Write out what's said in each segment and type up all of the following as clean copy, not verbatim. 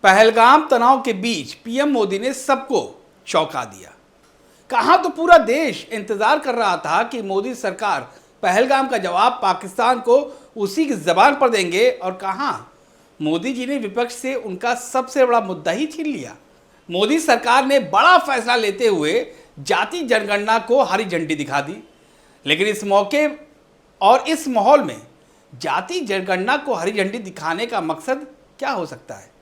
पहलगाम तनाव के बीच पीएम मोदी ने सबको चौंका दिया। कहां तो पूरा देश इंतजार कर रहा था कि मोदी सरकार पहलगाम का जवाब पाकिस्तान को उसी की जबान पर देंगे, और कहां मोदी जी ने विपक्ष से उनका सबसे बड़ा मुद्दा ही छीन लिया। मोदी सरकार ने बड़ा फैसला लेते हुए जाति जनगणना को हरी झंडी दिखा दी, लेकिन इस मौके और इस माहौल में जाति जनगणना को हरी झंडी दिखाने का मकसद क्या हो सकता है।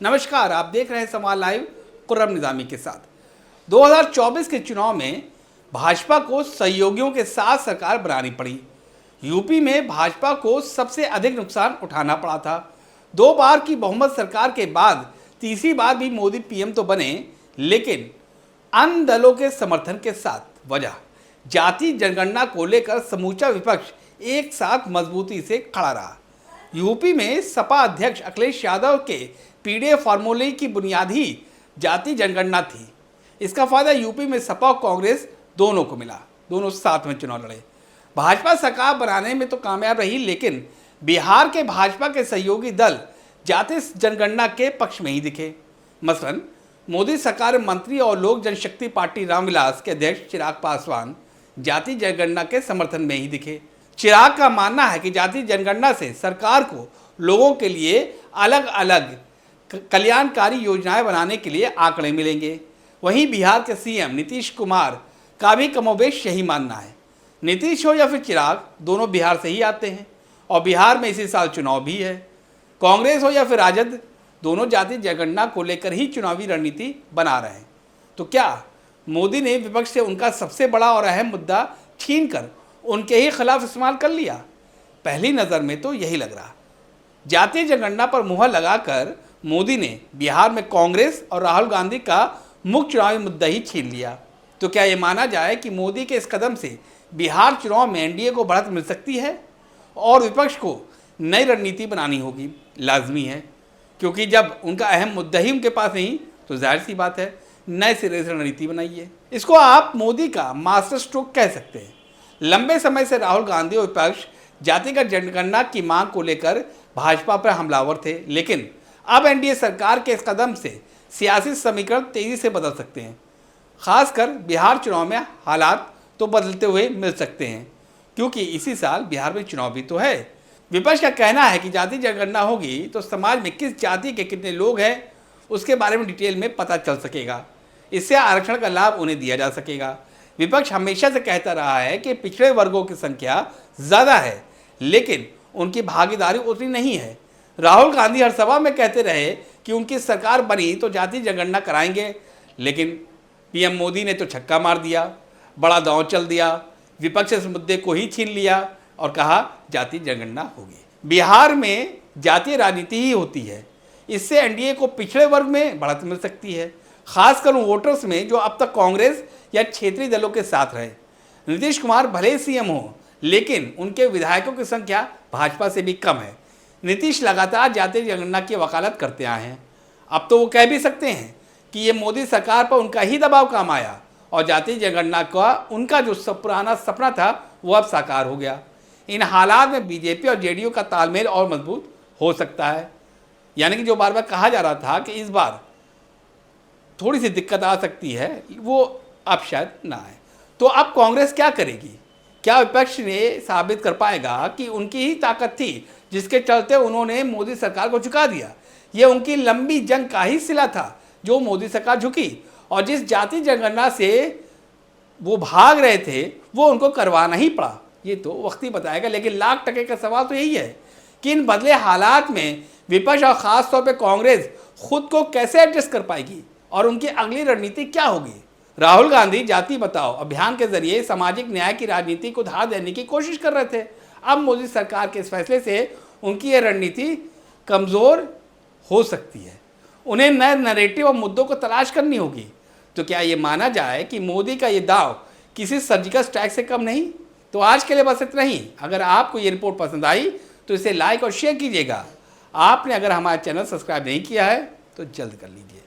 नमस्कार, आप देख रहे हैं समाचार लाइव कुर्रम निजामी के साथ। 2024 के चुनाव में भाजपा को सहयोगियों के साथ सरकार बनानी पड़ी। यूपी में भाजपा को सबसे अधिक नुकसान उठाना पड़ा था। 2 बार की बहुमत सरकार के बाद तीसरी बार भी मोदी पीएम तो बने, लेकिन अन्य दलों के समर्थन के साथ। वजह जाति जनगणना को लेकर समूचा विपक्ष एक साथ मजबूती से खड़ा रहा। यूपी में सपा अध्यक्ष अखिलेश यादव के पीडीएफ फार्मूले की बुनियाद ही जाति जनगणना थी। इसका फायदा यूपी में सपा और कांग्रेस दोनों को मिला। दोनों साथ में चुनाव लड़े। भाजपा सरकार बनाने में तो कामयाब रही, लेकिन बिहार के भाजपा के सहयोगी दल जाति जनगणना के पक्ष में ही दिखे। मसलन मोदी सरकार मंत्री और लोक जनशक्ति पार्टी रामविलास के अध्यक्ष चिराग पासवान जाति जनगणना के समर्थन में ही दिखे। चिराग का मानना है कि जाति जनगणना से सरकार को लोगों के लिए अलग अलग कल्याणकारी योजनाएं बनाने के लिए आंकड़े मिलेंगे। वहीं बिहार के सीएम नीतीश कुमार का भी कमोबेश यही मानना है। नीतीश हो या फिर चिराग, दोनों बिहार से ही आते हैं और बिहार में इसी साल चुनाव भी है। कांग्रेस हो या फिर राजद, दोनों जाति जनगणना को लेकर ही चुनावी रणनीति बना रहे हैं। तो क्या मोदी ने विपक्ष से उनका सबसे बड़ा और अहम मुद्दा छीनकर उनके ही खिलाफ इस्तेमाल कर लिया? पहली नज़र में तो यही लग रहा। जातीय जनगणना पर मुहर लगाकर मोदी ने बिहार में कांग्रेस और राहुल गांधी का मुख्य चुनावी मुद्दा ही छीन लिया। तो क्या ये माना जाए कि मोदी के इस कदम से बिहार चुनाव में एनडीए को बढ़त मिल सकती है और विपक्ष को नई रणनीति बनानी होगी? लाजमी है, क्योंकि जब उनका अहम मुद्दा ही उनके पास नहीं, तो जाहिर सी बात है नए सिरे से रणनीति बनाइए। इसको आप मोदी का मास्टर स्ट्रोक कह सकते हैं। लंबे समय से राहुल गांधी और विपक्ष जातिगत जनगणना की मांग को लेकर भाजपा पर हमलावर थे, लेकिन अब एनडीए सरकार के इस कदम से सियासी समीकरण तेजी से बदल सकते हैं। खासकर बिहार चुनाव में हालात तो बदलते हुए मिल सकते हैं, क्योंकि इसी साल बिहार में चुनाव भी तो है। विपक्ष का कहना है कि जाति जनगणना होगी तो समाज में किस जाति के कितने लोग हैं उसके बारे में डिटेल में पता चल सकेगा। इससे आरक्षण का लाभ उन्हें दिया जा सकेगा। विपक्ष हमेशा से कहता रहा है कि पिछड़े वर्गों की संख्या ज़्यादा है, लेकिन उनकी भागीदारी उतनी नहीं है। राहुल गांधी हर सभा में कहते रहे कि उनकी सरकार बनी तो जाति जनगणना कराएंगे, लेकिन पीएम मोदी ने तो छक्का मार दिया, बड़ा दांव चल दिया, विपक्ष इस मुद्दे को ही छीन लिया और कहा जाति जनगणना होगी। बिहार में जातीय राजनीति ही होती है। इससे एनडीए को पिछड़े वर्ग में बढ़त मिल सकती है, खासकर उन वोटर्स में जो अब तक कांग्रेस या क्षेत्रीय दलों के साथ रहे। नीतीश कुमार भले सीएम हो, लेकिन उनके विधायकों की संख्या भाजपा से भी कम है। नीतीश लगातार जातीय जनगणना की वकालत करते आए हैं। अब तो वो कह भी सकते हैं कि ये मोदी सरकार पर उनका ही दबाव काम आया और जातीय जनगणना का उनका जो पुराना सपना था वो अब साकार हो गया। इन हालात में बीजेपी और जेडीयू का तालमेल और मजबूत हो सकता है। यानी कि जो बार बार कहा जा रहा था कि इस बार थोड़ी सी दिक्कत आ सकती है, वो अब शायद ना आए। तो अब कांग्रेस क्या करेगी? क्या विपक्ष ने साबित कर पाएगा कि उनकी ही ताकत थी जिसके चलते उन्होंने मोदी सरकार को झुका दिया? ये उनकी लंबी जंग का ही सिला था जो मोदी सरकार झुकी, और जिस जाति जनगणना से वो भाग रहे थे वो उनको करवाना ही पड़ा। ये तो वक्त ही बताएगा, लेकिन लाख टके का सवाल तो यही है कि इन बदले हालात में विपक्ष और ख़ास तौर पर कांग्रेस खुद को कैसे एडजस्ट कर पाएगी और उनकी अगली रणनीति क्या होगी। राहुल गांधी जाति बचाओ अभियान के जरिए सामाजिक न्याय की राजनीति को धार देने की कोशिश कर रहे थे। अब मोदी सरकार के इस फैसले से उनकी यह रणनीति कमज़ोर हो सकती है। उन्हें नए नैरेटिव और मुद्दों को तलाश करनी होगी। तो क्या ये माना जाए कि मोदी का ये दाव किसी सर्जिकल स्ट्राइक से कम नहीं? तो आज के लिए बस इतना ही। अगर आपको ये रिपोर्ट पसंद आई तो इसे लाइक और शेयर कीजिएगा। आपने अगर हमारा चैनल सब्सक्राइब नहीं किया है तो जल्द कर लीजिए।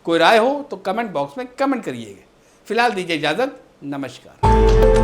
कोई राय हो तो कमेंट बॉक्स में कमेंट करिएगा। फिलहाल दीजिए इजाज़त। नमस्कार।